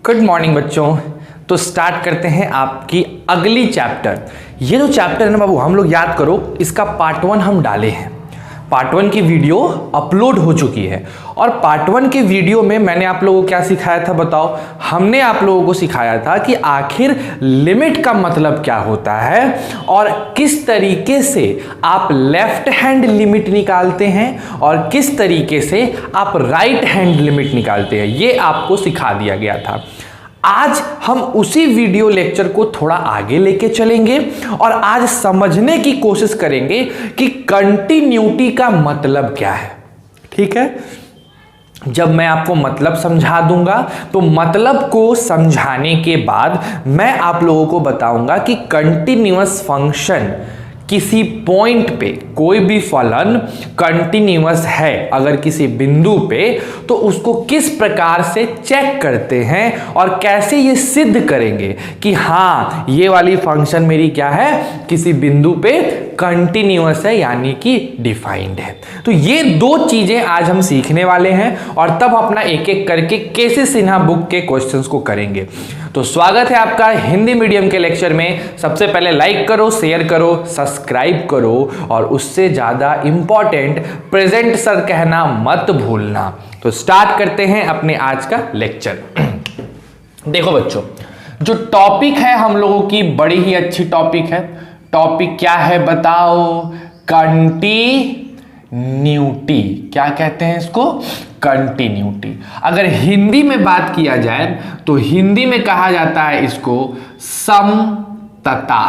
Good morning बच्चों। तो start करते हैं आपकी अगली चैप्टर। ये जो चैप्टर है ना बाबू, हम लोग याद करो, इसका पार्ट 1 हम डाले हैं। पार्ट 1 की वीडियो अपलोड हो चुकी है और पार्ट 1 के वीडियो में मैंने आप लोगों को क्या सिखाया था बताओ? हमने आप लोगों को सिखाया था कि आखिर लिमिट का मतलब क्या होता है और किस तरीके से आप लेफ्ट हैंड लिमिट निकालते हैं और किस तरीके से आप राइट हैंड लिमिट निकालते हैं, ये आपको सिखा दिया गया था। आज हम उसी वीडियो लेक्चर को थोड़ा आगे लेके चलेंगे और आज समझने की कोशिश करेंगे कि कंटिन्यूटी का मतलब क्या है। ठीक है, जब मैं आपको मतलब समझा दूंगा तो मतलब को समझाने के बाद मैं आप लोगों को बताऊंगा कि कंटिन्यूअस फंक्शन किसी पॉइंट पे कोई भी फलन कंटिन्यूअस है अगर किसी बिंदु पे, तो उसको किस प्रकार से चेक करते हैं और कैसे ये सिद्ध करेंगे कि हाँ ये वाली फंक्शन मेरी क्या है, किसी बिंदु पे कंटिन्यूअस है यानी कि डिफाइंड है। तो ये दो चीजें आज हम सीखने वाले हैं और तब अपना एक एक करके केसी सिन्हा बुक के क्वेश्चंस को करेंगे। तो स्वागत है आपका हिंदी मीडियम के लेक्चर में। सबसे पहले लाइक करो, शेयर करो, सब्सक्राइब करो और उससे ज्यादा इंपॉर्टेंट प्रेजेंट सर कहना मत भूलना। तो स्टार्ट करते हैं अपने आज का लेक्चर। देखो बच्चों, जो टॉपिक है हम लोगों की बड़ी ही अच्छी टॉपिक है। टॉपिक क्या है बताओ? कंटिन्यूटी। क्या कहते हैं इसको? कंटिन्यूटी। अगर हिंदी में बात किया जाए तो हिंदी में कहा जाता है इसको समतता।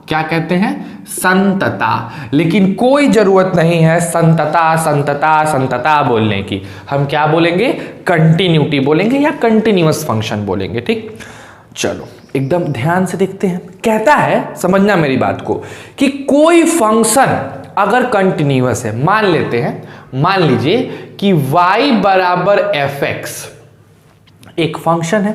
क्या कहते हैं? संतता। लेकिन कोई जरूरत नहीं है संतता संतता संतता बोलने की। हम क्या बोलेंगे? कंटिन्यूटी बोलेंगे या कंटिन्यूअस फंक्शन बोलेंगे। ठीक, चलो एकदम ध्यान से देखते हैं। कहता है, समझना मेरी बात को, कि कोई फंक्शन अगर कंटिन्यूअस है, मान लेते हैं, मान लीजिए कि y बराबर fx एक फंक्शन है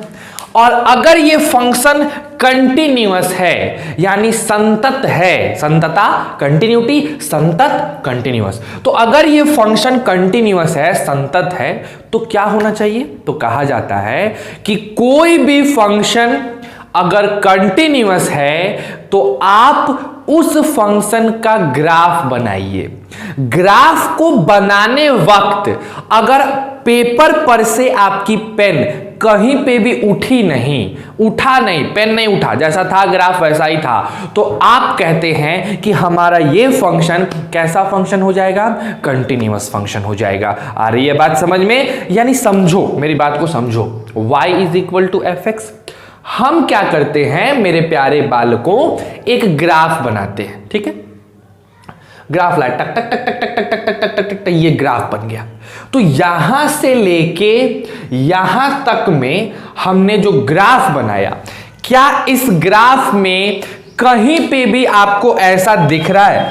और अगर ये फंक्शन कंटिन्यूअस है यानी संतत है, संतता कंटिन्यूटी, संतत कंटिन्यूअस, तो अगर ये फंक्शन कंटिन्यूअस है, संतत है, तो क्या होना चाहिए? तो कहा जाता है कि कोई भी फंक्शन अगर कंटिन्यूअस है तो आप उस फंक्शन का ग्राफ बनाइए। ग्राफ को बनाने वक्त अगर पेपर पर से आपकी पेन कहीं पे भी उठा नहीं, पेन नहीं उठा, जैसा था ग्राफ वैसा ही था, तो आप कहते हैं कि हमारा ये फंक्शन कैसा फंक्शन हो जाएगा? कंटिन्यूअस फंक्शन हो जाएगा। आ रही है बात समझ में? यानी समझो, मेरी बात को समझो। y is equal to fx। हम क्या करते हैं मेरे प्यारे बालकों? एक ग्राफ बनाते हैं। ठीक है, ग्राफ लाए, टक टक टक टक टक टक टक टक टक टक टक, ये ग्राफ बन गया। तो यहां से लेके यहां तक में हमने जो ग्राफ बनाया, क्या इस ग्राफ में कहीं पे भी आपको ऐसा दिख रहा है,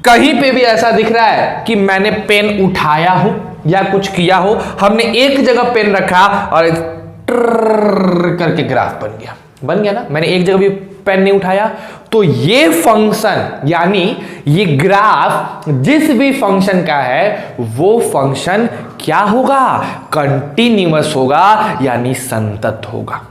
कहीं पे भी ऐसा दिख रहा है कि मैंने पेन उठाया हो या कुछ किया हो? हमने एक जगह पेन रखा और करके ग्राफ बन गया ना। मैंने एक जगह भी पेन नहीं उठाया। तो ये फंक्शन यानी ये ग्राफ जिस भी फंक्शन का है वो फंक्शन क्या होगा? कंटिन्यूअस होगा यानी संतत होगा।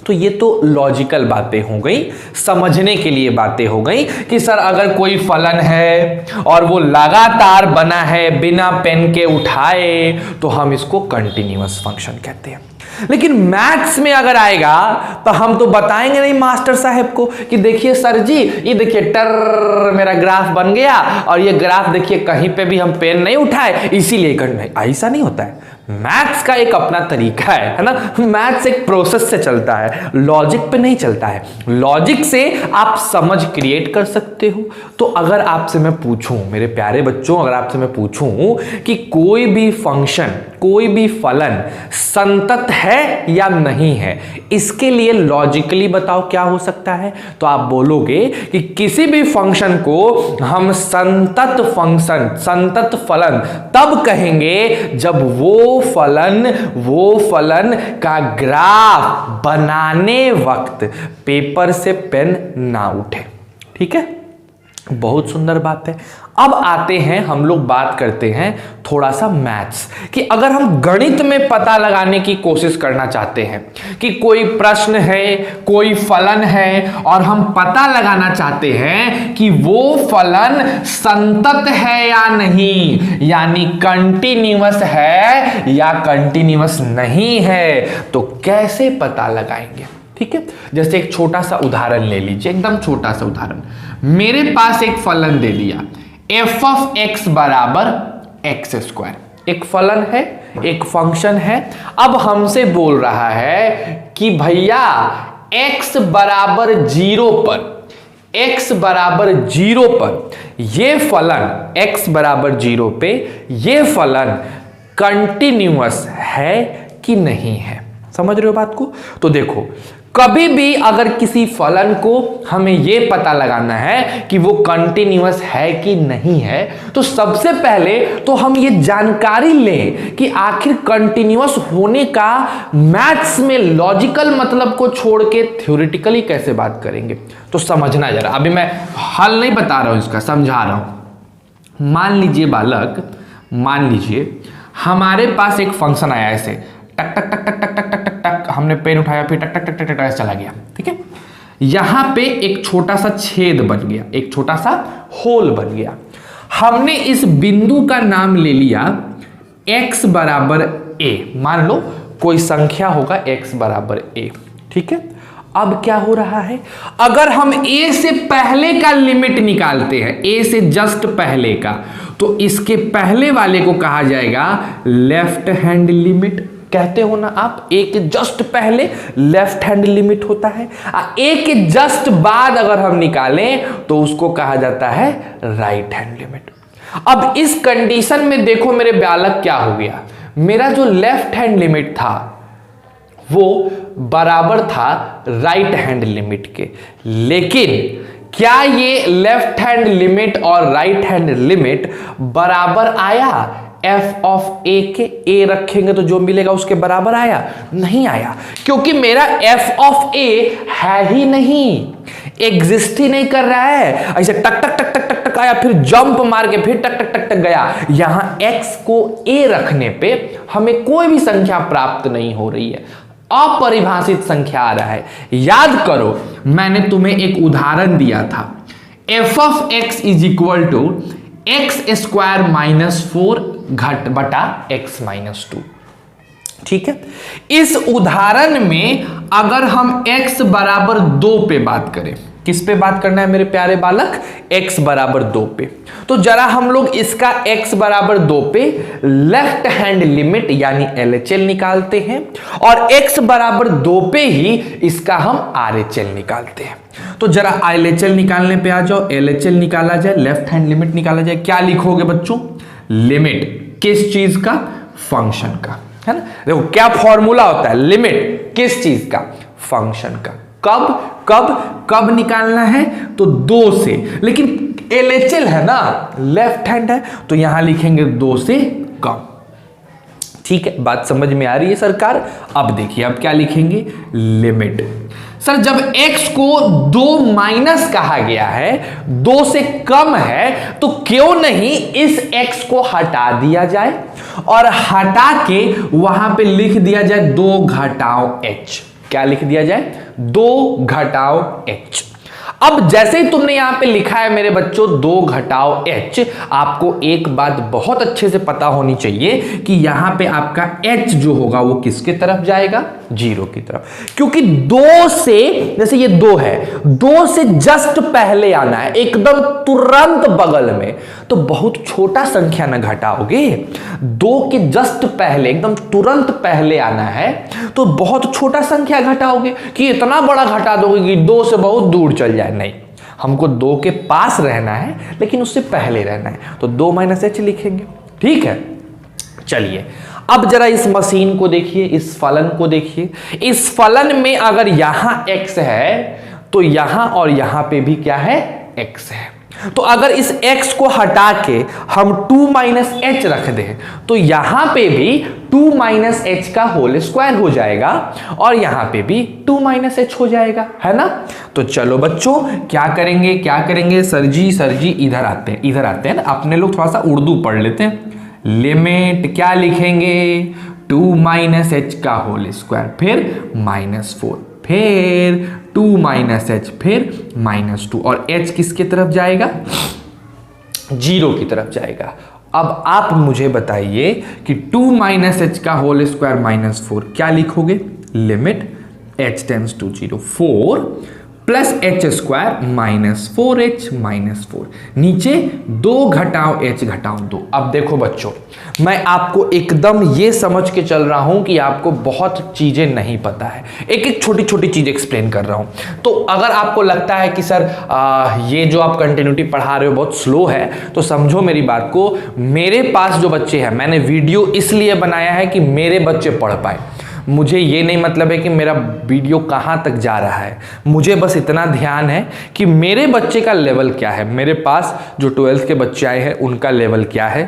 तो ये तो लॉजिकल बातें हो गई, समझने के लिए बातें हो गई कि सर अगर कोई फलन है और वो लगातार बना है बिना पेन के उठाए तो हम इसको कंटिन्यूअस फंक्शन कहते हैं। लेकिन मैथ्स में अगर आएगा तो हम तो बताएंगे नहीं मास्टर साहब को कि देखिए सर जी, ये देखिए टर मेरा ग्राफ बन गया और ये ग्राफ देखिए कहीं पे भी हम पेन नहीं उठाए इसीलिए करना। ऐसा नहीं होता है। मैथ्स का एक अपना तरीका है ना। मैथ्स एक प्रोसेस से चलता है, लॉजिक पे नहीं चलता है। लॉजिक से आप समझ क्रिएट कर सकते हो। तो अगर आपसे मैं पूछूं मेरे प्यारे बच्चों, अगर आपसे मैं पूछूं कि कोई भी फंक्शन, कोई भी फलन संतत है या नहीं है, इसके लिए लॉजिकली बताओ क्या हो सकता है? तो आप बोलोगे कि किसी भी फंक्शन को हम संतत फंक्शन, संतत फलन तब कहेंगे जब वो फलन का ग्राफ बनाने वक्त पेपर से पेन ना उठे। ठीक है, बहुत सुंदर बात है। अब आते हैं, हम लोग बात करते हैं थोड़ा सा मैथ्स कि अगर हम गणित में पता लगाने की कोशिश करना चाहते हैं कि कोई प्रश्न है, कोई फलन है और हम पता लगाना चाहते हैं कि वो फलन संतत है या नहीं, यानी कंटिन्यूअस है या कंटिन्यूअस नहीं है, तो कैसे पता लगाएंगे? ठीक है, जैसे एक छोटा सा उदाहरण ले लीजिए, एकदम छोटा सा उदाहरण। मेरे पास एक फलन दे दिया f ऑफ x बराबर एक्स स्क्वायर, एक फलन है, एक फंक्शन है। अब हमसे बोल रहा है कि भैया x बराबर 0 पर, x बराबर 0 पर ये फलन, x बराबर 0 पे ये फलन कंटिन्यूअस है कि नहीं है? समझ रहे हो बात को? तो देखो, कभी भी अगर किसी फलन को हमें यह पता लगाना है कि वो कंटिन्यूअस है कि नहीं है, तो सबसे पहले तो हम ये जानकारी लें कि आखिर कंटिन्यूअस होने का मैथ्स में लॉजिकल मतलब को छोड़ के थ्योरेटिकली कैसे बात करेंगे। तो समझना जरा, अभी मैं हल नहीं बता रहा हूं, इसका समझा रहा हूं। मान लीजिए बालक, मान लीजिए हमारे पास एक फंक्शन आया, ऐसे टक टक टक टक टक टक टक टक टक, हमने पेन उठाया, फिर टक टक टक टक टक चला गया। ठीक है, यहां पे एक छोटा सा छेद बन गया, एक छोटा सा होल बन गया। हमने इस बिंदु का नाम ले लिया x बराबर a, मान लो कोई संख्या होगा x बराबर a। ठीक है, अब क्या हो रहा है, अगर हम a से पहले का लिमिट निकालते हैं, a से जस्ट पहले का, तो इसके पहले वाले को कहा जाएगा लेफ्ट हैंड लिमिट। कहते हो ना आप, ए के जस्ट पहले लेफ्ट हैंड लिमिट होता है, ए के जस्ट बाद अगर हम निकालें तो उसको कहा जाता है राइट हैंड लिमिट। अब इस कंडीशन में देखो मेरे बालक क्या हो गया, मेरा जो लेफ्ट हैंड लिमिट था वो बराबर था राइट हैंड लिमिट के, लेकिन क्या ये लेफ्ट हैंड लिमिट और राइट हैंड लिमिट बराबर आया? f ऑफ a के, a रखेंगे तो जो मिलेगा उसके बराबर आया? नहीं आया, क्योंकि मेरा f ऑफ a है ही नहीं, एग्जिस्ट ही नहीं कर रहा है। ऐसे टक टक टक टक टक टक आया, फिर जंप मार के फिर टक टक टक टक गया। यहां x को a रखने पे हमें कोई भी संख्या प्राप्त नहीं हो रही है, अपरिभाषित संख्या आ रहा है। याद करो, मैंने तुम्हें एक उदाहरण दिया था, f of x is equal to x square minus 4 घट बटा x माइनस 2। ठीक है, इस उदाहरण में अगर हम x बराबर 2 पे बात करें, किस पे बात करना है मेरे प्यारे बालक? x बराबर 2 पे। तो जरा हम लोग इसका x बराबर 2 पे लेफ्ट हैंड लिमिट यानी LHL निकालते हैं, और x बराबर 2 पे ही इसका हम RHL निकालते हैं। तो जरा LHL निकालने पे आ जाओ, LHL निकाला जाए, लेफ्ट हैंड लिमिट निकाला जाए, क्या लिखोगे बच्चों? लिमिट किस चीज का? फंक्शन का, है ना। देखो क्या फॉर्मूला होता है, लिमिट किस चीज का? फंक्शन का। कब कब कब निकालना है? तो 2 से, लेकिन LHL है ना, लेफ्ट हैंड है, तो यहां लिखेंगे 2 से कम। ठीक है, बात समझ में आ रही है सरकार? अब देखिए, अब क्या लिखेंगे? लिमिट। सर जब x को 2 माइनस कहा गया है, 2 से कम है, तो क्यों नहीं इस x को हटा दिया जाए और हटा के वहां पे लिख दिया जाए 2 घटाओ h। क्या लिख दिया जाए? 2 घटाओ h। अब जैसे ही तुमने यहां पे लिखा है मेरे बच्चों 2 घटाओ h, आपको एक बात बहुत अच्छे से पता होनी चाहिए कि यहां पे आपका h जो होगा वो किसके तरफ जाएगा? 0 की तरफ, क्योंकि 2 से, जैसे ये 2 है, 2 से जस्ट पहले आना है, एकदम तुरंत बगल में, तो बहुत छोटा संख्या ना घटाओगे, 2 के जस्ट पहले, एकदम तुरंत पहले आना है, तो बहुत छोटा संख्या घटाओगे कि इतना बड़ा घटा दोगे कि 2 से बहुत दूर चल जाए। नहीं, हमको 2 के पास रहना है, लेकिन उससे पहले रहना है, तो 2 माइनस h लिखेंगे। ठीक है, चलिए अब जरा इस मशीन को देखिए, इस फलन को देखिए। इस फलन में अगर यहां x है तो यहां और यहां पे भी क्या है? x है। तो अगर इस x को हटा के हम 2 - h रख दें तो यहां पे भी 2 - h का होल स्क्वायर हो जाएगा और यहां पे भी 2 - h हो जाएगा, है ना। तो चलो बच्चों क्या करेंगे सर जी इधर आते हैं ना, अपने लोग थोड़ा सा उर्दू पढ़ लेते हैं। लिमिट क्या लिखेंगे, 2 - h का होल स्क्वायर, फिर -4, फिर 2 - h, फिर -2 और h किसके तरफ जाएगा, 0 की तरफ जाएगा। अब आप मुझे बताइए कि 2 - h का होल स्क्वायर -4 क्या लिखोगे, limit h tends to 0, 4 plus h square -4h -4, नीचे 2 घटाओ h घटाओ 2। अब देखो बच्चों, मैं आपको एकदम ये समझ के चल रहा हूं कि आपको बहुत चीजें नहीं पता है, एक एक छोटी छोटी चीज एक्सप्लेन कर रहा हूं। तो अगर आपको लगता है कि सर ये जो आप कंटिन्यूटी पढ़ा रहे हो बहुत स्लो है, तो समझो मेरी बात को, मेरे पास जो बच्चे हैं, मैंने वीडियो इसलिए बनाया है कि मेरे बच्चे पढ़ पाए। मुझे ये नहीं मतलब है कि मेरा वीडियो कहाँ तक जा रहा है, मुझे बस इतना ध्यान है कि मेरे बच्चे का लेवल क्या है, मेरे पास जो 12th के बच्चे आए हैं उनका लेवल क्या है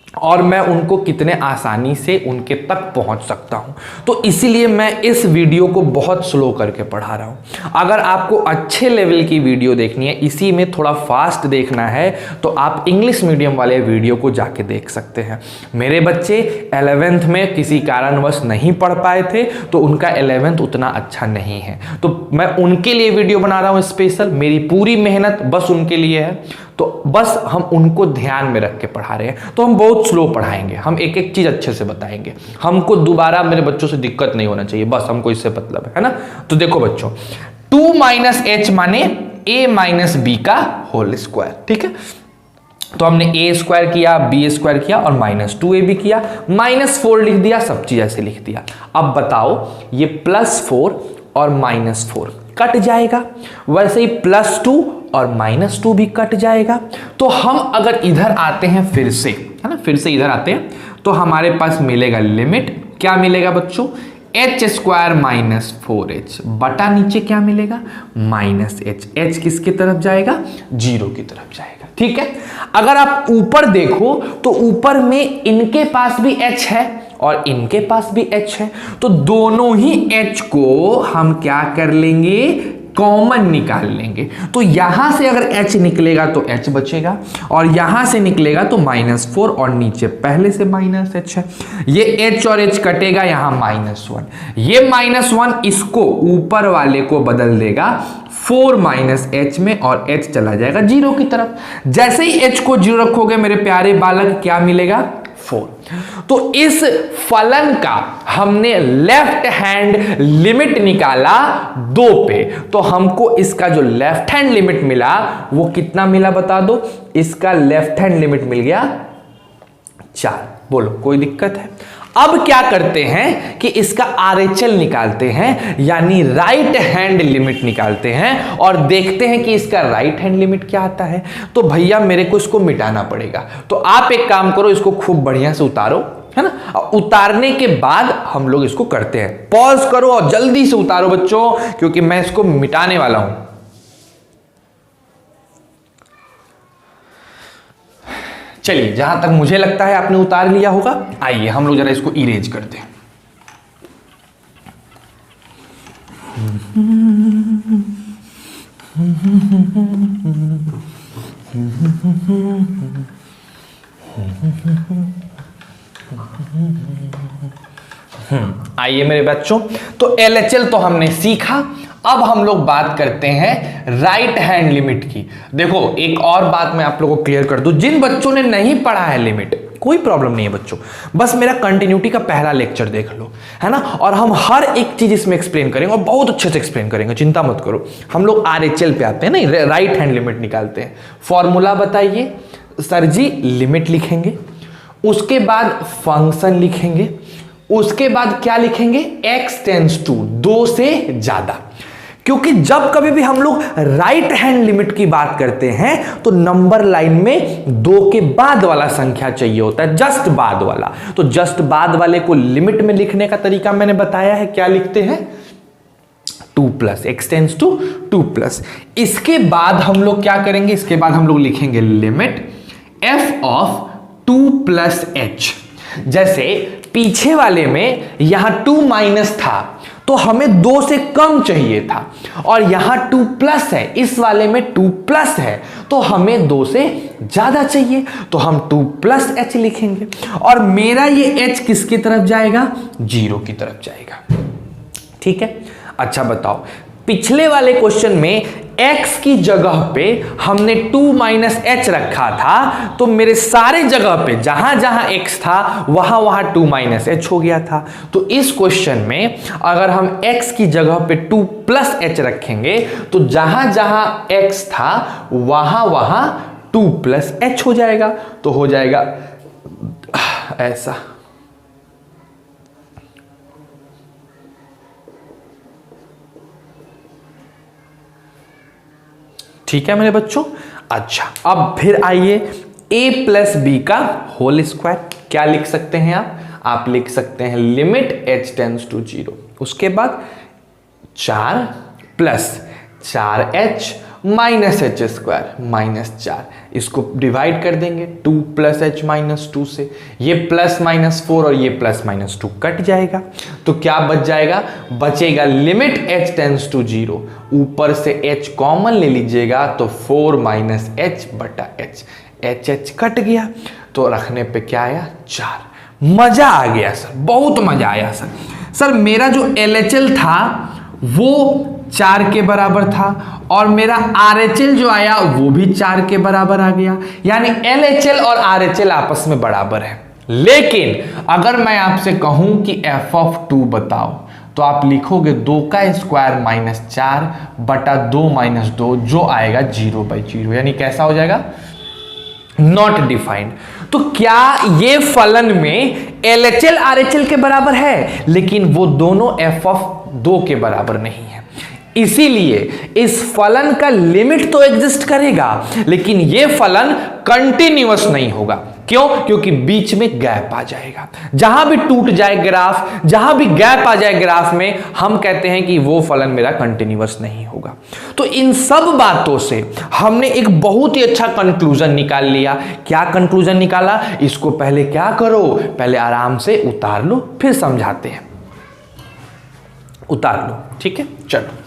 और मैं उनको कितने आसानी से उनके तक पहुंच सकता हूं। तो इसीलिए मैं इस वीडियो को बहुत स्लो करके पढ़ा रहा हूं। अगर आपको अच्छे लेवल की वीडियो देखनी है, इसी में थोड़ा फास्ट देखना है, तो आप इंग्लिश मीडियम वाले वीडियो को जाके देख सकते हैं। मेरे बच्चे 11th में किसी कारणवश नहीं पढ़ पाए थे, तो उनका 11th उतना अच्छा नहीं है, तो मैं उनके लिए वीडियो बना रहा हूं स्पेशल। मेरी पूरी मेहनत बस उनके लिए है, तो बस हम उनको ध्यान में रख के पढ़ा रहे हैं। तो हम बहुत स्लो पढ़ाएंगे, हम एक एक चीज अच्छे से बताएंगे, हमको दोबारा मेरे बच्चों से दिक्कत नहीं होना चाहिए, बस हमको इससे मतलब है ना। तो देखो बच्चों, 2 - h माने a - b का होल स्क्वायर, ठीक है। तो हमने a स्क्वायर किया, b स्क्वायर किया और -2ab किया, -4 लिख दिया, सब चीज ऐसे लिख दिया। अब बताओ ये +4 और -4 कट जाएगा, वैसे ही +2 और -2 भी कट जाएगा। तो हम अगर इधर आते हैं फिर से, है ना, फिर से इधर आते हैं, तो हमारे पास मिलेगा लिमिट, क्या मिलेगा बच्चों, h स्क्वायर -4h बटा नीचे क्या मिलेगा, -h, h किसकी तरफ जाएगा, 0 की तरफ जाएगा, ठीक है। अगर आप ऊपर देखो तो ऊपर में इनके पास भी h है और इनके पास भी h है, तो दोनों ही h को हम क्या कर लेंगे, कॉमन निकाल लेंगे। तो यहां से अगर h निकलेगा तो h बचेगा और यहां से निकलेगा तो -4 और नीचे पहले से -h है, ये h और h कटेगा, यहां -1, ये -1 इसको ऊपर वाले को बदल देगा 4 - h में और h चला जाएगा 0 की तरफ। जैसे ही h को 0 रखोगे मेरे प्यारे बालक, क्या मिलेगा, 4। तो इस फलन का हमने लेफ्ट हैंड लिमिट निकाला 2 पे, तो हमको इसका जो लेफ्ट हैंड लिमिट मिला वो कितना मिला बता दो, इसका लेफ्ट हैंड लिमिट मिल गया 4। बोलो कोई दिक्कत है। अब क्या करते हैं कि इसका RHL निकालते हैं, यानी राइट हैंड लिमिट निकालते हैं और देखते हैं कि इसका राइट हैंड लिमिट क्या आता है। तो भैया मेरे को इसको मिटाना पड़ेगा, तो आप एक काम करो, इसको खूब बढ़िया से उतारो, है ना। उतारने के बाद हम लोग इसको करते हैं, पॉज करो और जल्दी से उतारो बच्चों, क्योंकि मैं इसको मिटाने वाला हूं। चलिए, जहां तक मुझे लगता है आपने उतार लिया होगा, आइए हम लोग जरा इसको इरेज करते हैं। आइए मेरे बच्चों, तो LHL तो हमने सीखा, अब हम लोग बात करते हैं राइट हैंड लिमिट की। देखो एक और बात मैं आप लोगों को क्लियर कर दूं, जिन बच्चों ने नहीं पढ़ा है लिमिट, कोई प्रॉब्लम नहीं है बच्चों, बस मेरा कंटिन्यूटी का पहला लेक्चर देख लो, है ना, और हम हर एक चीज इसमें एक्सप्लेन करेंगे और बहुत अच्छे से एक्सप्लेन करेंगे, चिंता मत करो। हम लोग RHL पे आते हैं, नहीं राइट हैंड लिमिट निकालते हैं। फॉर्मूला बताइए सर जी, लिमिट लिखेंगे, उसके बाद फंक्शन लिखेंगे, उसके बाद क्या लिखेंगे, x टेंड्स टू 2 से ज्यादा। क्योंकि जब कभी भी हम लोग राइट हैंड लिमिट की बात करते हैं तो नंबर लाइन में 2 के बाद वाला संख्या चाहिए होता है, जस्ट बाद वाला। तो जस्ट बाद वाले को लिमिट में लिखने का तरीका मैंने बताया है, क्या लिखते हैं, 2 plus, x tends to 2 plus. इसके बाद हम लोग क्या करेंगे, इसके बाद हम लोग लिखेंगे limit f of 2 plus h। जैसे पीछे वाले में यहां 2 माइनस था तो हमें 2 से कम चाहिए था, और यहां 2 प्लस है, इस वाले में 2 प्लस है तो हमें 2 से ज्यादा चाहिए, तो हम 2 प्लस h लिखेंगे। और मेरा ये h किसकी तरफ जाएगा, 0 की तरफ जाएगा। ठीक है, अच्छा बताओ, पिछले वाले क्वेश्चन में x की जगह पे हमने 2 माइनस h रखा था, तो मेरे सारे जगह पे जहां जहां x था वहां वहां 2 माइनस h हो गया था। तो इस क्वेश्चन में अगर हम x की जगह पे 2 प्लस h रखेंगे तो जहां जहां x था वहां वहां 2 प्लस h हो जाएगा। तो हो जाएगा ऐसा। ठीक है मेरे बच्चों। अच्छा, अब फिर आइए a प्लस बी का होल स्क्वायर। क्या लिख सकते हैं आप लिख सकते हैं लिमिट h टेंस टू 0, उसके बाद 4 plus 4h minus H square minus 4, इसको डिवाइड कर देंगे 2 प्लस एच माइनस 2 से, ये प्लस माइनस 4 और ये प्लस माइनस 2 कट जाएगा, तो क्या बच जाएगा, बचेगा लिमिट h टेंस टू 0, ऊपर से h कॉमन ले लीजिएगा तो 4 माइनस h बटा h, h कट गया तो रखने पे क्या आया 4। मजा आ गया सर, बहुत मजा आया सर। सर मेरा जो LHL था वो 4 के बराबर था और मेरा RHL जो आया वो भी 4 के बराबर आ गया, यानी LHL और RHL आपस में बराबर है। लेकिन अगर मैं आपसे कहूं कि f ऑफ 2 बताओ तो आप लिखोगे 2 का स्क्वायर माइनस 4 बटा 2 माइनस 2, जो आएगा 0/0, यानी कैसा हो जाएगा, नॉट डिफाइंड। तो क्या ये फलन में LHL RHL के बराबर है, लेकिन वो दोनों f ऑफ 2 के बराबर नहीं है, इसीलिए इस फलन का लिमिट तो एग्जिस्ट करेगा लेकिन ये फलन कंटिन्यूअस नहीं होगा। क्यों? क्योंकि बीच में गैप आ जाएगा, जहां भी टूट जाए ग्राफ, जहां भी गैप आ जाए ग्राफ में, हम कहते हैं कि वो फलन मेरा कंटिन्यूअस नहीं होगा। तो इन सब बातों से हमने एक बहुत ही अच्छा कंक्लूजन निकाल लिया। क्या कंक्लूजन निकाला, इसको पहले क्या करो, पहले आराम से उतार लो, फिर समझाते हैं। उतार लो, ठीक है। चलो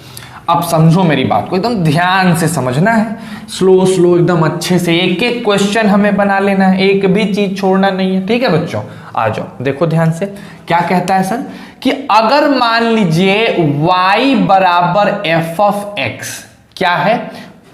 अब समझो मेरी बात को, एकदम ध्यान से समझना है, स्लो स्लो एकदम अच्छे से, एक एक क्वेश्चन हमें बना लेना है, एक भी चीज छोड़ना नहीं है, ठीक है बच्चों। आ जाओ, देखो ध्यान से क्या कहता है सर, कि अगर मान लीजिए y बराबर f ऑफ x क्या है,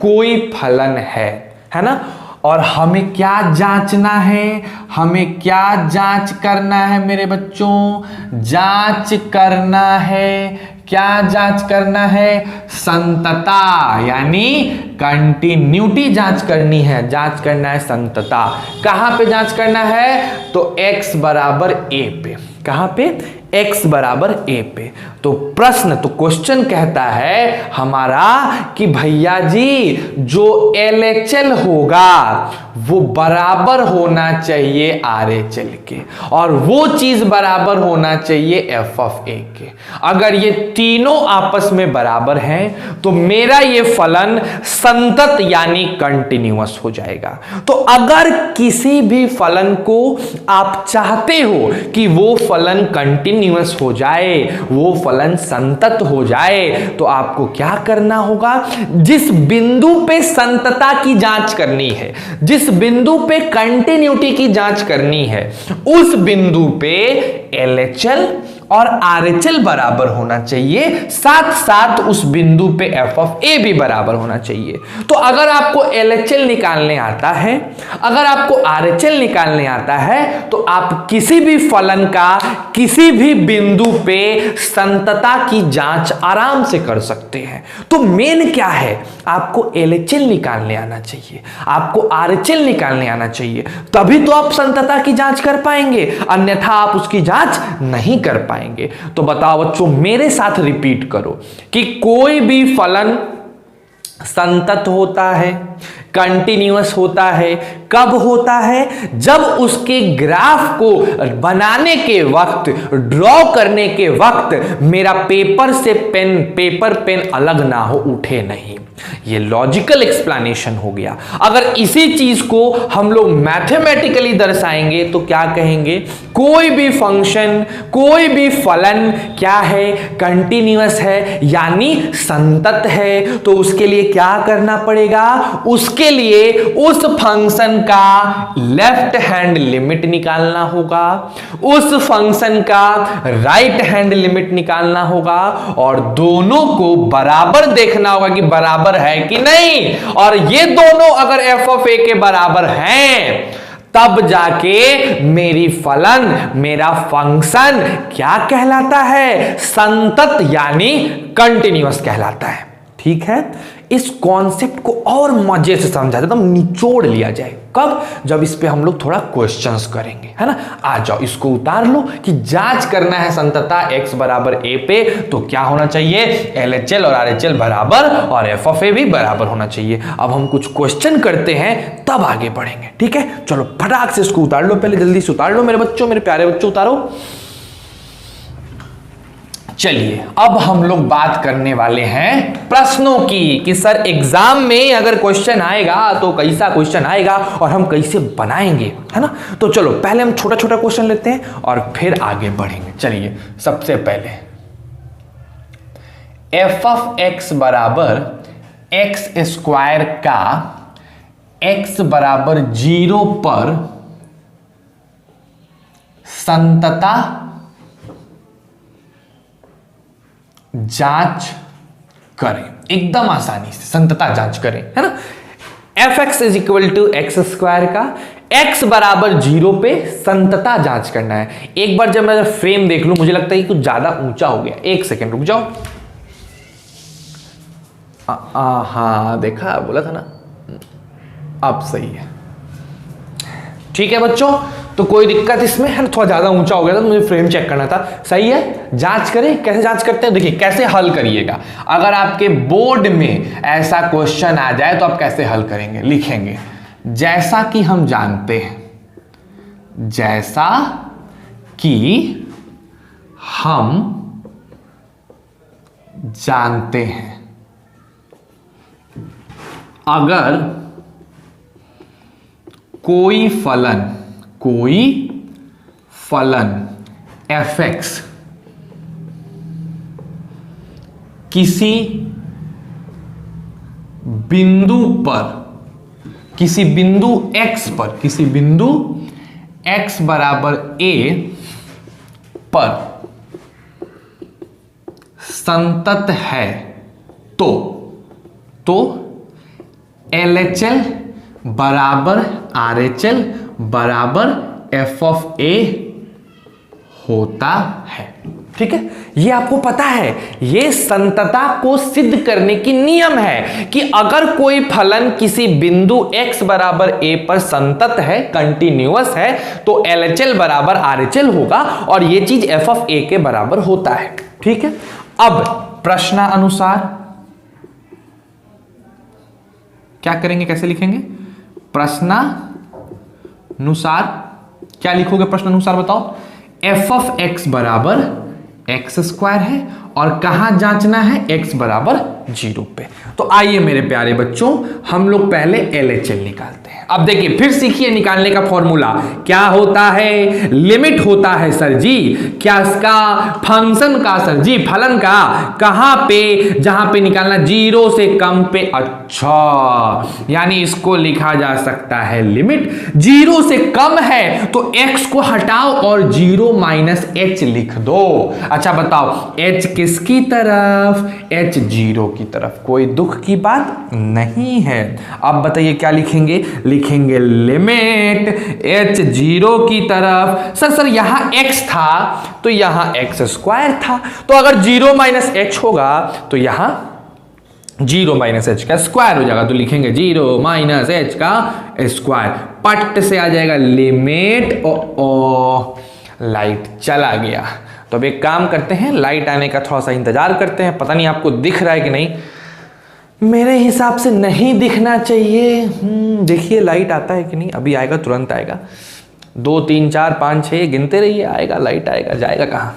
कोई फलन है ना, और हमें क्या जांचना है, हमें क्या जांच करना है मेरे बच्चों, जांच करना है, क्या जांच करना है, संतता यानी कंटिन्यूटी जांच करनी है, जांच करना है संतता। कहां पे जांच करना है, तो x बराबर a पे, कहां पे, x बराबर a पे। तो प्रश्न, तो क्वेश्चन कहता है हमारा कि भैया जी जो LHL होगा वो बराबर होना चाहिए RHL के, और वो चीज बराबर होना चाहिए f ऑफ a के। अगर ये तीनों आपस में बराबर हैं तो मेरा ये फलन संतत यानी कंटिन्यूअस हो जाएगा। तो अगर किसी भी फलन को आप चाहते हो कि वो फलन कंटिन्यूअस हो जाए, वो फलन संतत हो जाए, तो आपको क्या करना होगा, जिस बिंदु पे संतता की जांच करनी है, जिस बिंदु पे कंटिन्यूटी की जांच करनी है, उस बिंदु पे LHL और RHL बराबर होना चाहिए, साथ साथ उस बिंदु पे f ऑफ a भी बराबर होना चाहिए। तो अगर आपको LHL निकालने आता है, अगर आपको RHL निकालने आता है, तो आप किसी भी फलन का किसी भी बिंदु पे संतता की जांच आराम से कर सकते हैं। तो मेन क्या है, आपको LHL निकालने आना चाहिए, आपको RHL निकालने आना चाहिए, तभी तो आप संतता की जांच कर पाएंगे, अन्यथा आप उसकी जांच नहीं कर पाएंगे। तो बताओ बच्चों, मेरे साथ रिपीट करो कि कोई भी फलन संतत होता है, कंटिन्यूअस होता है। कब होता है? जब उसके ग्राफ को बनाने के वक्त, ड्रॉ करने के वक्त मेरा पेपर पेन अलग ना हो, उठे नहीं। ये लॉजिकल एक्सप्लेनेशन हो गया। अगर इसी चीज को हम लोग मैथमेटिकली दर्शाएंगे तो क्या कहेंगे? कोई भी फंक्शन, कोई भी फलन क्या है? कंटिन्यूअस है, यानी संतत है। तो उसके लिए क्या करना पड़ेगा? उसके लिए उस फंक्शन का लेफ्ट हैंड लिमिट निकालना होगा, उस फंक्शन का राइट हैंड लिमिट निकालना होगा, और दोनों को बराबर देखना होगा कि बराबर है कि नहीं। और ये दोनों अगर एफ ऑफ ए के बराबर हैं तब जाके मेरी फलन, मेरा फंक्शन क्या कहलाता है? संतत यानी कंटिन्यूअस कहलाता है। ठीक है, इस कॉन्सेप्ट को और मजे से समझा जाए, एकदम निचोड़ लिया जाए। कब? जब इस पे हम लोग थोड़ा क्वेश्चंस करेंगे, है ना। आ जाओ, इसको उतार लो कि जांच करना है संतता x बराबर a पे, तो क्या होना चाहिए? LHL और RHL बराबर और f ऑफ a भी बराबर होना चाहिए। अब हम कुछ क्वेश्चन करते हैं तब आगे बढ़ेंगे। ठीक है, चलो फटाक से इसको उतार लो, पहले जल्दी से उतार लो मेरे बच्चों, मेरे प्यारे बच्चों, उतारो। चलिए अब हम लोग बात करने वाले हैं प्रश्नों की, कि सर एग्जाम में अगर क्वेश्चन आएगा तो कैसा क्वेश्चन आएगा और हम कैसे बनाएंगे, है ना। तो चलो पहले हम छोटा छोटा क्वेश्चन लेते हैं और फिर आगे बढ़ेंगे। चलिए सबसे पहले एफ ऑफ एक्स बराबर एक्स स्क्वायर का एक्स बराबर 0 पर संतता जांच करें। एकदम आसानी से संतता जांच करें, है ना। F X is equal to x square का एक्स बराबर 0 पे संतता जांच करना है। एक बार जब मैं फ्रेम देख लूं, मुझे लगता है कि कुछ ज्यादा ऊंचा हो गया। एक सेकेंड रुक जाओ। हाँ देखा, बोला था ना, अब सही है। ठीक है बच्चों, तो कोई दिक्कत इसमें है? थोड़ा ज्यादा ऊंचा हो गया था, मुझे फ्रेम चेक करना था। सही है, जांच करें। कैसे जांच करते हैं? देखिए कैसे हल करिएगा। अगर आपके बोर्ड में ऐसा क्वेश्चन आ जाए तो आप कैसे हल करेंगे? लिखेंगे जैसा कि हम जानते हैं, जैसा कि हम जानते हैं, अगर कोई फलन एफ एक्स किसी बिंदु x बराबर a पर संतत है तो LHL बराबर RHL बराबर f ऑफ a होता है। ठीक है, ये आपको पता है, ये संतता को सिद्ध करने की नियम है कि अगर कोई फलन किसी बिंदु x बराबर a पर संतत है, कंटिन्यूअस है, तो LHL बराबर RHL होगा और ये चीज f ऑफ a के बराबर होता है। ठीक है, अब प्रश्नानुसार क्या करेंगे, कैसे लिखेंगे? प्रश्नानुसार क्या लिखोगे? प्रश्नानुसार बताओ। एफ ऑफ एक्स बराबर एक्स स्क्वायर है और कहां जांचना है? एक्स बराबर 0 पे। तो आइए मेरे प्यारे बच्चों, हम लोग पहले LHL निकालते हैं। अब देखिए, फिर सीखिए निकालने का फॉर्मूला क्या होता है। लिमिट होता है सर जी, क्या इसका? फंक्शन का सर जी, फलन का। कहां पे? जहां पे निकालना 0 से कम पे। अच्छा, यानी इसको लिखा जा सकता है लिमिट 0 से कम है तो x को हटाओ और 0 माइनस h लिख दो। अच्छा बताओ, h किसकी तरफ? h 0 की तरफ। कोई दुख की बात नहीं है। अब बताइए क्या लिखेंगे? लिखेंगे लिमिट h 0 की तरफ। सर यहां x था तो यहां x स्क्वायर था, तो अगर 0 माइनस h होगा तो यहां 0 माइनस h का स्क्वायर हो जाएगा। तो लिखेंगे 0 माइनस h का स्क्वायर। पट से आ जाएगा लिमिट। लाइट चला गया। तो अब एक काम करते हैं, लाइट आने का थोड़ा सा इंतजार करते हैं। पता नहीं आपको दिख रहा है कि नहीं। मेरे हिसाब से नहीं दिखना चाहिए। देखिए लाइट आता है कि नहीं, अभी आएगा, तुरंत आएगा। 2 3 4 5 6 गिनते रहिए, आएगा, लाइट आएगा, जाएगा कहाँ।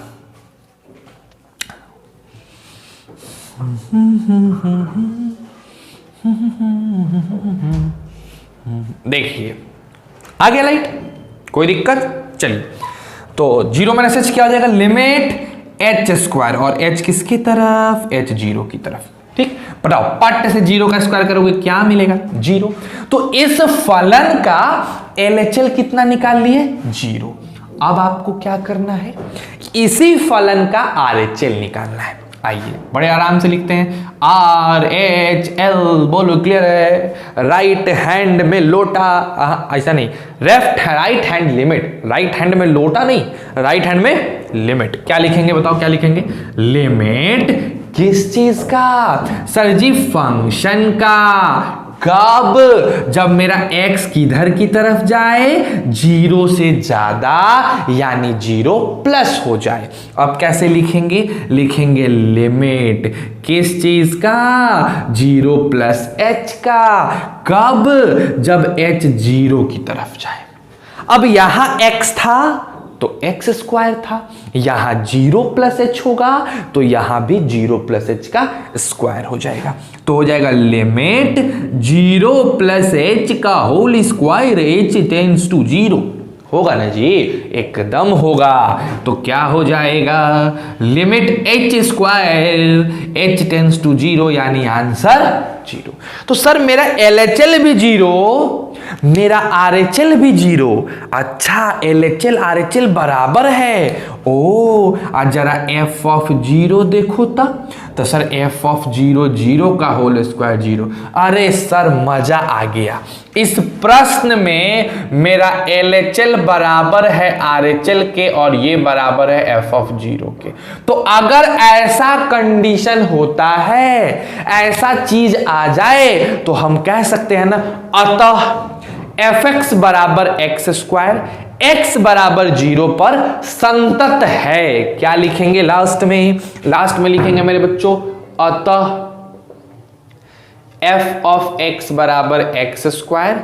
देखिए आ गया लाइट, कोई दिक्कत। चलिए तो 0 माइनस एच क्या हो जाएगा, लिमिट एच स्क्वायर, और एच किसकी तरफ, एच 0 की तरफ। ठीक, बताओ पट से 0 का स्क्वायर करोगे क्या मिलेगा, 0। तो इस फलन का LHL कितना निकाल लिए, 0। अब आपको क्या करना है, इसी फलन का RHL निकालना है। आइए बड़े आराम से लिखते हैं, RHL, बोलो क्लियर है। राइट हैंड में लोटा, ऐसा नहीं, right hand limit, right hand में लोटा नहीं, राइट हैंड में लिमिट। क्या लिखेंगे बताओ, क्या लिखेंगे, लिमिट किस चीज का, सर जी फंक्शन का। कब, जब मेरा x किधर की तरफ जाए, 0 से ज्यादा, यानी 0 प्लस हो जाए। अब कैसे लिखेंगे, लिखेंगे लिमिट किस चीज का, 0 प्लस h का। कब, जब h 0 की तरफ जाए। अब यहां x था तो x स्क्वायर था, यहां 0 प्लस एच होगा तो यहां भी 0 प्लस एच का स्क्वायर हो जाएगा। तो हो जाएगा लिमिट 0 प्लस एच का whole square, h tends to 0। होगा ना जी, एकदम होगा। तो क्या हो जाएगा, limit H square h tends to 0, यानी आंसर 0। तो सर मेरा LHL भी 0, मेरा RHL भी 0। अच्छा, LHL RHL बराबर है। ओ, आज जरा f ऑफ 0 देखो तो सर f ऑफ 0 0 का होल स्क्वायर 0। अरे सर मजा आ गया। इस प्रश्न में मेरा LHL बराबर है RHL के और ये बराबर है f ऑफ 0 के। तो अगर ऐसा कंडीशन होता है, ऐसा चीज आ जाए, तो हम कह सकते हैं ना, अतः fx बराबर एक्स स्क्वायर, x बराबर 0 पर संतत है। क्या लिखेंगे लास्ट में, लास्ट में लिखेंगे मेरे बच्चों, अतः f ऑफ x बराबर एक्स स्क्वायर,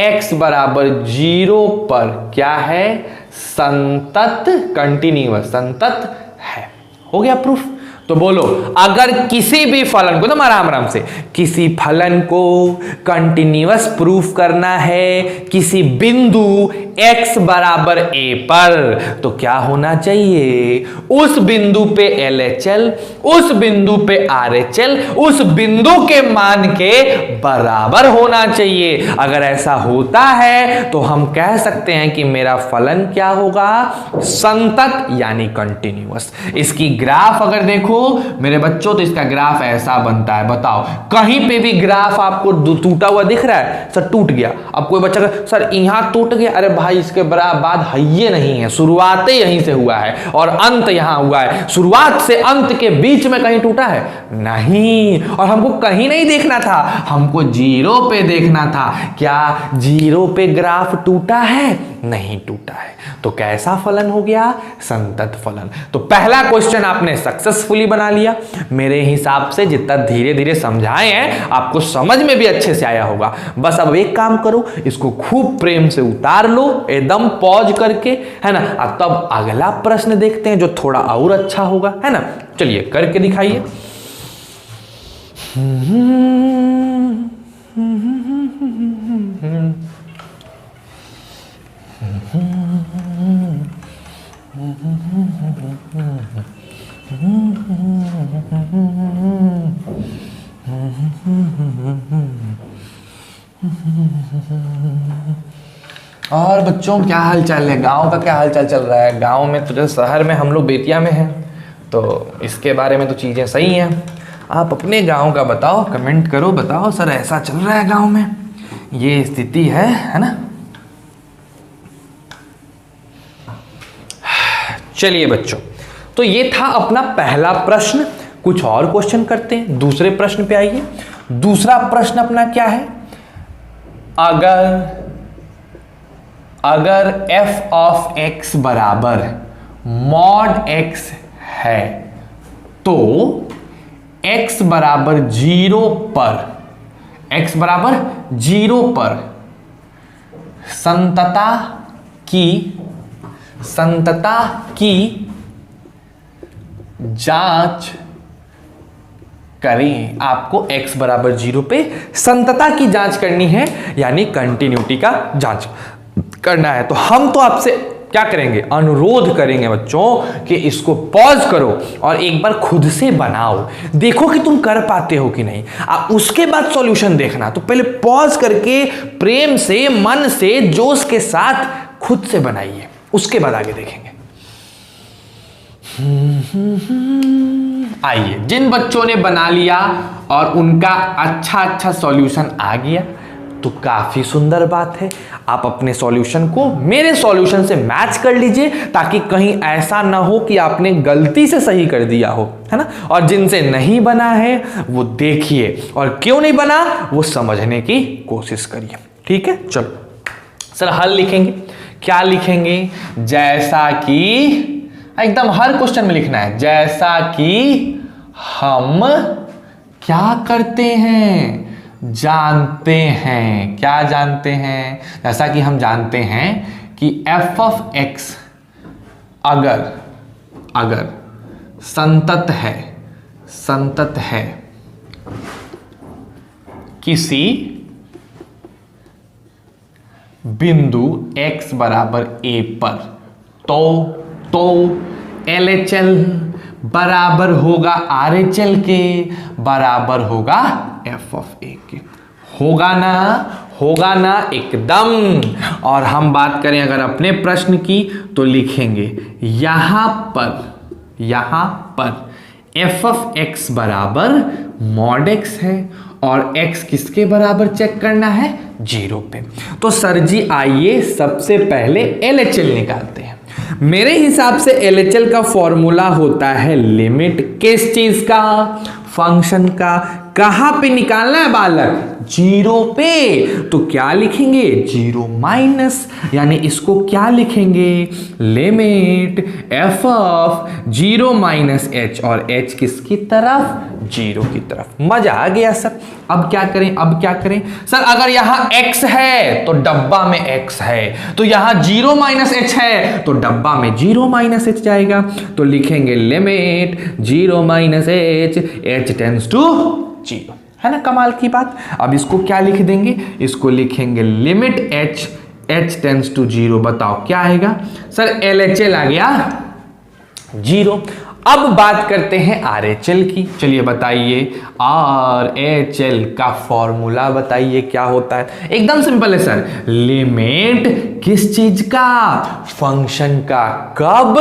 x बराबर 0 पर क्या है, संतत, कंटिन्यूअस, संतत है। हो गया प्रूफ। तो बोलो, अगर किसी भी फलन को, तो आराम आराम से, किसी फलन को कंटिन्यूअस प्रूफ करना है किसी बिंदु x बराबर a पर, तो क्या होना चाहिए, उस बिंदु पे LHL, उस बिंदु पे RHL उस बिंदु के मान के बराबर होना चाहिए। अगर ऐसा होता है तो हम कह सकते हैं कि मेरा फलन क्या होगा, संतत, यानी कंटिन्यूअस। इसकी ग्राफ अगर देखो मेरे बच्चों, तो इसका ग्राफ ऐसा बनता है। बताओ कहीं पे भी ग्राफ आपको टूटा हुआ दिख रहा है, सर टूट गया। अब कोई बच्चा सर यहां टूट गया, अरे भाई इसके बाद है नहीं है, शुरुआत यहीं से हुआ है और अंत यहां हुआ है। शुरुआत से अंत के बीच में कहीं टूटा है नहीं, और हमको कहीं नहीं देखना था, हमको 0 पे देखना था। क्या 0 पे ग्राफ टूटा है, नहीं टूटा है। तो कैसा फलन हो गया, संतत फलन। तो पहला क्वेश्चन आपने सक्सेसफुली बना लिया। मेरे हिसाब से जितना धीरे धीरे समझाए हैं आपको समझ में भी अच्छे से आया होगा। बस अब एक काम करो, इसको खूब प्रेम से उतार लो, एकदम पॉज करके, है ना, तब अगला प्रश्न देखते हैं जो थोड़ा और अच्छा होगा, है ना। चलिए करके दिखाइए। और बच्चों क्या हाल चाल है, गांव का क्या हाल चाल चल रहा है। गांव में तो जैसे शहर में हम लोग बेतिया में हैं, तो इसके बारे में तो चीज़ें सही हैं। आप अपने गांव का बताओ, कमेंट करो, बताओ सर ऐसा चल रहा है गांव में, ये स्थिति है ना। चलिए बच्चों, तो ये था अपना पहला प्रश्न। कुछ और क्वेश्चन करते हैं, दूसरे प्रश्न पे आइए। दूसरा प्रश्न अपना क्या है, अगर f ऑफ x बराबर मॉड x है तो x बराबर 0 पर, x बराबर 0 पर संतता की जांच करें। आपको x बराबर 0 पे संतता की जांच करनी है, यानी कंटिन्यूटी का जांच करना है। तो हम तो आपसे क्या करेंगे, अनुरोध करेंगे बच्चों कि इसको पॉज करो और एक बार खुद से बनाओ, देखो कि तुम कर पाते हो कि नहीं। आप उसके बाद सॉल्यूशन देखना। तो पहले पॉज करके प्रेम से, मन से, जोश के साथ खुद से बनाइए, उसके बाद आगे देखेंगे। आइए, जिन बच्चों ने बना लिया और उनका अच्छा सॉल्यूशन आ गया तो काफी सुंदर बात है। आप अपने सॉल्यूशन को मेरे सॉल्यूशन से मैच कर लीजिए, ताकि कहीं ऐसा ना हो कि आपने गलती से सही कर दिया हो, है ना। और जिनसे नहीं बना है वो देखिए, और क्यों नहीं बना वो समझने की कोशिश करिए। ठीक है, चलो सर हल लिखेंगे। क्या लिखेंगे? जैसा कि, एकदम हर क्वेश्चन में लिखना है, जैसा कि हम क्या करते हैं, जानते हैं। क्या जानते हैं? जैसा कि हम जानते हैं कि f of x अगर संतत है किसी बिंदु x बराबर a पर, तो LHL बराबर होगा RHL के, बराबर होगा f of a के। होगा ना एकदम। और हम बात करें अगर अपने प्रश्न की तो लिखेंगे यहां पर f of x बराबर mod x है, और x किसके बराबर चेक करना है? 0 पे। तो सर जी आइए सबसे पहले LHL निकालते हैं। मेरे हिसाब से LHL का फॉर्मूला होता है लिमिट किस चीज का? फंक्शन का। कहां पे निकालना है बालक? 0 पे। तो क्या लिखेंगे? 0 माइनस, यानी इसको क्या लिखेंगे? Limit f of 0 minus h, और h किसकी तरफ? 0 की तरफ। मजा आ गया सर। अब क्या करें? सर अगर यहां x है तो डब्बा में x है, तो यहां 0 माइनस h है तो डब्बा में 0 माइनस h जाएगा। तो लिखेंगे limit 0 minus h tends to 0, है ना। कमाल की बात। अब इसको क्या लिख देंगे? इसको लिखेंगे लिमिट h टेंड्स टू 0। बताओ क्या आएगा? सर LHL आ गया 0। अब बात करते हैं RHL की। चलिए बताइए, RHL का फॉर्मूला बताइए क्या होता है? एकदम सिंपल है सर, लिमिट किस चीज का? फंक्शन का। कब?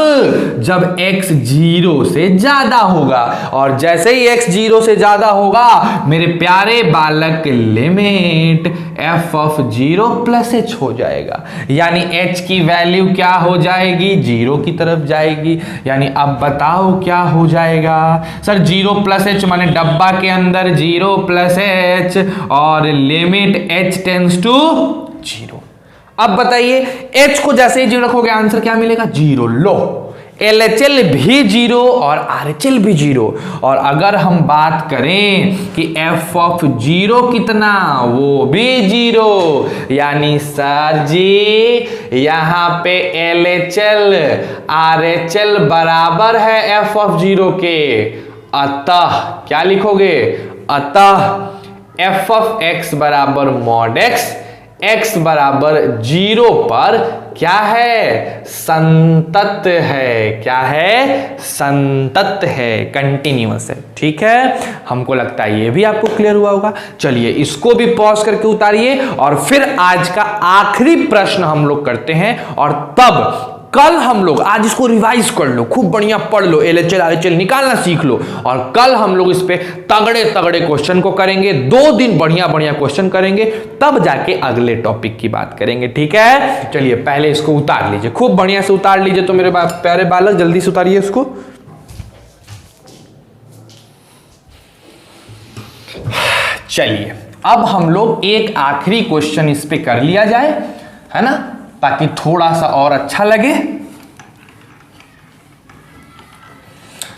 जब x 0 से ज्यादा होगा, और जैसे ही x 0 से ज्यादा होगा मेरे प्यारे बालक limit f of 0 plus h हो जाएगा, यानी h की वैल्यू क्या हो जाएगी? 0 की तरफ जाएगी। यानी अब बताओ क्या हो जाएगा? सर 0 प्लस h माने डब्बा के अंदर 0 प्लस h, और लिमिट h टेंड्स टू 0। अब बताइए h को जैसे ही 0 रखोगे आंसर क्या मिलेगा? 0। लो, LHL भी 0 और RHL भी 0। और अगर हम बात करें कि f ऑफ 0 कितना, वो भी 0, यानी सर जी यहां पे LHL RHL बराबर है f ऑफ 0 के। अतः क्या लिखोगे? अतः f ऑफ x बराबर मॉड x बराबर 0 पर क्या है? संतत है। क्या है? संतत है, कंटिन्यूअस है। ठीक है, हमको लगता है ये भी आपको क्लियर हुआ होगा। चलिए इसको भी पॉज करके उतारिए, और फिर आज का आखिरी प्रश्न हम लोग करते हैं, और तब कल हम लोग, आज इसको रिवाइज कर लो, खूब बढ़िया पढ़ लो, LHL RHL निकालना सीख लो, और कल हम लोग इस पे तगड़े क्वेश्चन को करेंगे। 2 दिन बढ़िया क्वेश्चन करेंगे, तब जाके अगले टॉपिक की बात करेंगे। ठीक है, चलिए पहले इसको उतार लीजिए, खूब बढ़िया से उतार लीजिए। तो मेरे प्यारे बालक जल्दी से उतारिए इसको। चलिए अब हम लोग एक आखिरी क्वेश्चन इस पे कर लिया जाए, है ना, ताकि थोड़ा सा और अच्छा लगे।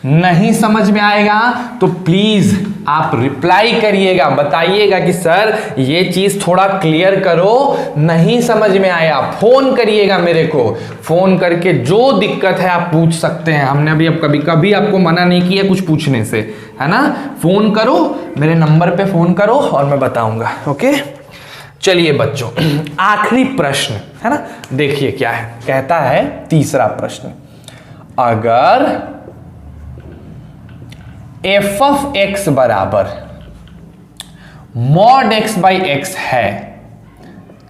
नहीं समझ में आएगा तो प्लीज आप रिप्लाई करिएगा, बताइएगा कि सर ये चीज थोड़ा क्लियर करो, नहीं समझ में आया। फोन करिएगा मेरे को, फोन करके जो दिक्कत है आप पूछ सकते हैं। हमने अभी अब कभी कभी आपको मना नहीं किया कुछ पूछने से, है ना। फोन करो, मेरे नंबर पे फोन करो और मैं बताऊंगा। ओके, चलिए बच्चों, आखिरी प्रश्न है ना, देखिए क्या है। कहता है तीसरा प्रश्न, अगर एफ ऑफ एक्स बराबर मॉड एक्स बाई एक्स है,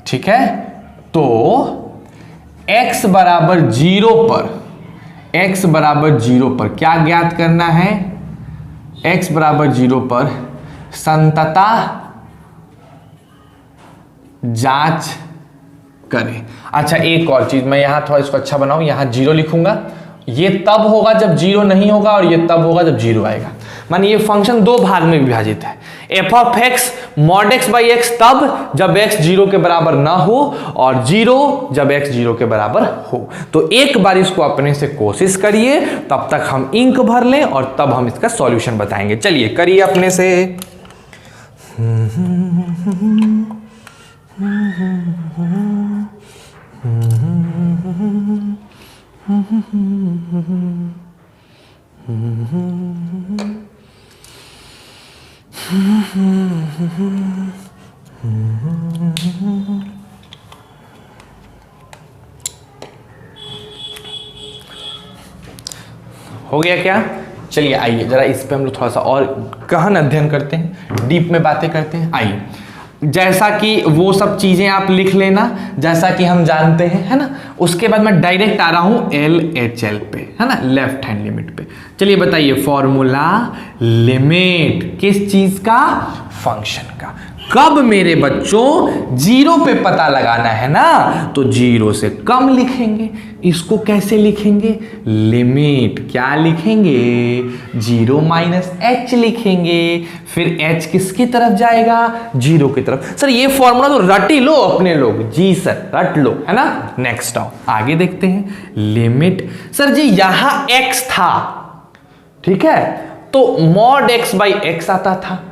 ठीक है, तो x बराबर 0 पर, x बराबर 0 पर क्या ज्ञात करना है? x बराबर 0 पर संतता जांच करें। अच्छा एक और चीज, मैं यहां थोड़ा इसको अच्छा बनाऊं, यहां 0 लिखूंगा। ये तब होगा जब 0 नहीं होगा और ये तब होगा जब 0 आएगा। माने ये फंक्शन दो भाग में विभाजित है। F of x mod x by x तब जब x 0 के बराबर ना हो और 0 जब x 0 के बराबर हो। तो एक बार इसको अपने से कोशिश करिए, तब तक हम इंक भर लें और तब हम इसका सॉल्यूशन बताएंगे। चलिए करिए अपने से। हो गया क्या? चलिए आइए जरा इस पे हम लोग थोड़ा सा और गहन अध्ययन करते हैं, डीप में बातें करते हैं। आइए, जैसा कि वो सब चीजें आप लिख लेना जैसा कि हम जानते हैं, है ना। उसके बाद मैं डायरेक्ट आ रहा हूं LHL पे, है ना, लेफ्ट हैंड लिमिट पे। चलिए बताइए, फॉर्मूला लिमिट किस चीज का? फंक्शन का। कब मेरे बच्चों? 0 पे पता लगाना है ना, तो 0 से कम लिखेंगे। इसको कैसे लिखेंगे? लिमिट क्या लिखेंगे? 0 माइनस h लिखेंगे। फिर h किसकी तरफ जाएगा? 0 की तरफ। सर ये फॉर्मूला तो रट ही लो अपने लोग। जी सर रट लो, है ना। नेक्स्ट आओ, आगे देखते हैं। लिमिट, सर जी यहां x था, ठीक है, तो मॉड x बाई x आता था।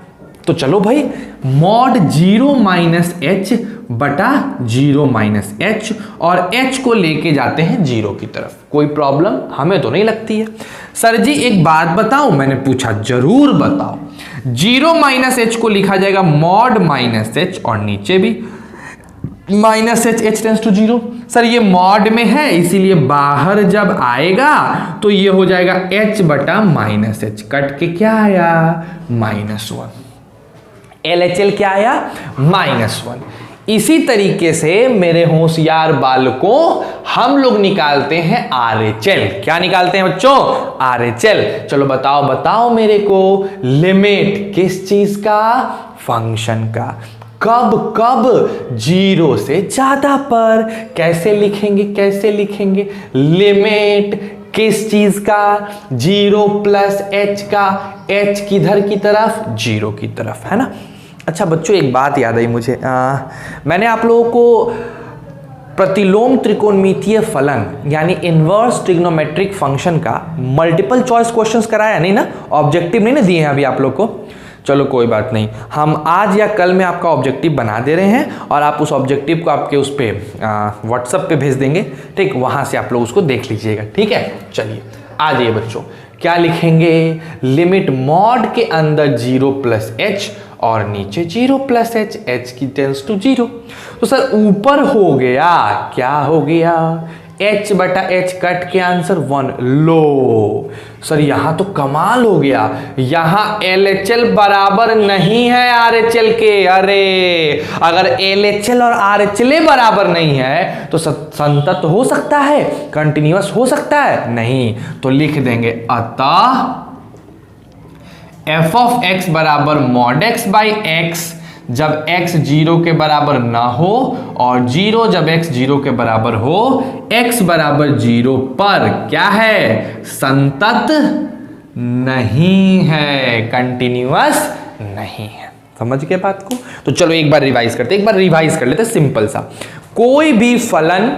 तो चलो भाई, मॉड 0 माइनस एच बटा 0 माइनस एच, और h को लेके जाते हैं 0 की तरफ। कोई प्रॉब्लम हमें तो नहीं लगती है। सर जी एक बात बताऊं, मैंने पूछा, जरूर बताओ। 0 माइनस एच को लिखा जाएगा मॉड माइनस एच, और नीचे भी minus H, H tends to 0। Sir ये मॉड में है इसीलिए बाहर जब आएगा तो ये हो जाएगा h बटा माइनस एच, कट के क्या आया? -1। LHL क्या आया? -1। इसी तरीके से मेरे होशियार बालकों हम लोग निकालते हैं RHL। क्या निकालते हैं बच्चों? RHL। चलो बताओ बताओ मेरे को, लिमिट किस चीज का? फंक्शन का। कब कब? 0 से ज्यादा पर। कैसे लिखेंगे? कैसे लिखेंगे? लिमिट किस चीज का? 0 प्लस h का। h किधर की तरफ? 0 की तरफ, है ना। अच्छा बच्चों एक बात याद आई मुझे, मैंने आप लोगों को प्रतिलोम त्रिकोणमितीय फलन यानी इनवर्स ट्रिग्नोमेट्रिक फंक्शन का मल्टीपल चॉइस क्वेश्चंस कराया नहीं ना, ऑब्जेक्टिव नहीं ना दिए हैं अभी आप लोग को। चलो कोई बात नहीं, हम आज या कल में आपका ऑब्जेक्टिव बना दे रहे हैं और आप उस ऑब्जेक्टिव को आपके उस पे व्हाट्सएप पे भेज देंगे, ठीक, वहां से आप लोग उसको देख लीजिएगा, ठीक है। चलिए आ जाइए बच्चों, क्या लिखेंगे? लिमिट मॉड के अंदर 0 प्लस एच और नीचे 0 प्लस एच, एच की टेंस टू 0। तो सर ऊपर हो गया, क्या हो गया? h बटा h, कट के आंसर 1। लो सर यहां तो कमाल हो गया, यहां LHL बराबर नहीं है RHL के। अरे अगर LHL और RHL बराबर नहीं है तो संतत हो सकता है, कंटिन्यूअस हो सकता है? नहीं। तो लिख देंगे अतः f ऑफ x बराबर मॉड x बाई x जब x 0 के बराबर ना हो और 0 जब x 0 के बराबर हो, x बराबर 0 पर क्या है? संतत नहीं है, कंटिन्यूअस नहीं है। समझ गए बात को? तो चलो एक बार रिवाइज करते, एक बार रिवाइज कर लेते सिंपल सा। कोई भी फलन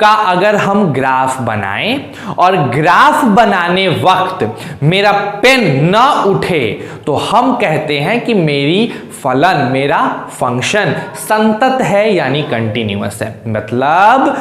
का अगर हम ग्राफ बनाएं और ग्राफ बनाने वक्त मेरा पेन न उठे तो हम कहते हैं कि मेरी फलन, मेरा फंक्शन संतत है यानी कंटिन्यूअस है। मतलब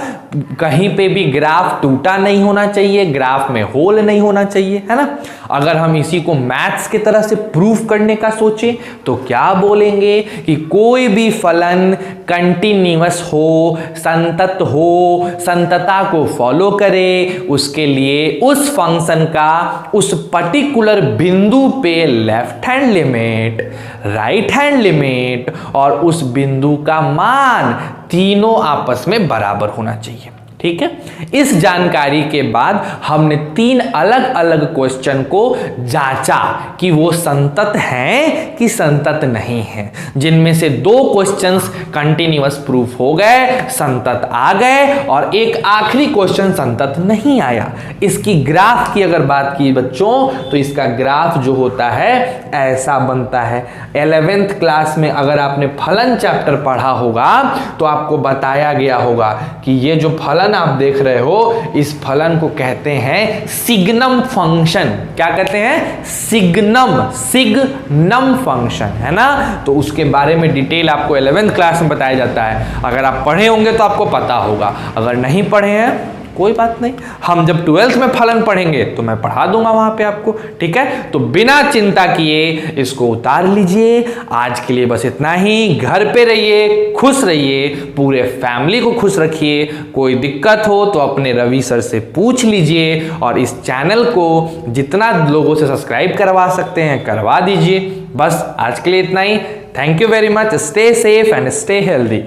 कहीं पे भी ग्राफ टूटा नहीं होना चाहिए, ग्राफ में होल नहीं होना चाहिए, है ना। अगर हम इसी को मैथ्स की तरह से प्रूफ करने का सोचें तो क्या बोलेंगे कि कोई भी फलन कंटिन्यूअस हो, संतत हो, संतता को फॉलो करे, उसके लिए उस फंक्शन का उस पर्टिकुलर बिंदु पे left hand limit, right hand limit और उस बिंदु का मान तीनों आपस में बराबर होना चाहिए। ठीक है, इस जानकारी के बाद हमने 3 अलग अलग क्वेश्चन को जांचा कि वो संतत हैं कि संतत नहीं है, जिनमें से 2 क्वेश्चंस कंटिन्यूअस प्रूफ हो गए, संतत आ गए, और एक आखिरी क्वेश्चन संतत नहीं आया। इसकी ग्राफ की अगर बात की बच्चों तो इसका ग्राफ जो होता है ऐसा बनता है। 11th क्लास में अगर आपने फलन चैप्टर पढ़ा होगा तो आपको बताया गया होगा कि ये जो फलन आप देख रहे हो, इस फलन को कहते हैं सिग्नम फंक्शन। क्या कहते हैं? सिग्नम फंक्शन, है ना। तो उसके बारे में डिटेल आपको 11th क्लास में बताया जाता है। अगर आप पढ़े होंगे तो आपको पता होगा, अगर नहीं पढ़े हैं कोई बात नहीं, हम जब 12th में फलन पढ़ेंगे तो मैं पढ़ा दूंगा वहां पे आपको। ठीक है, तो बिना चिंता किए इसको उतार लीजिए। आज के लिए बस इतना ही। घर पे रहिए, खुश रहिए, पूरे फैमिली को खुश रखिए। कोई दिक्कत हो तो अपने रवि सर से पूछ लीजिए, और इस चैनल को जितना लोगों से सब्सक्राइब करवा सकते हैं करवा दीजिए। बस आज के लिए इतना ही। Thank you very much. Stay safe and stay healthy.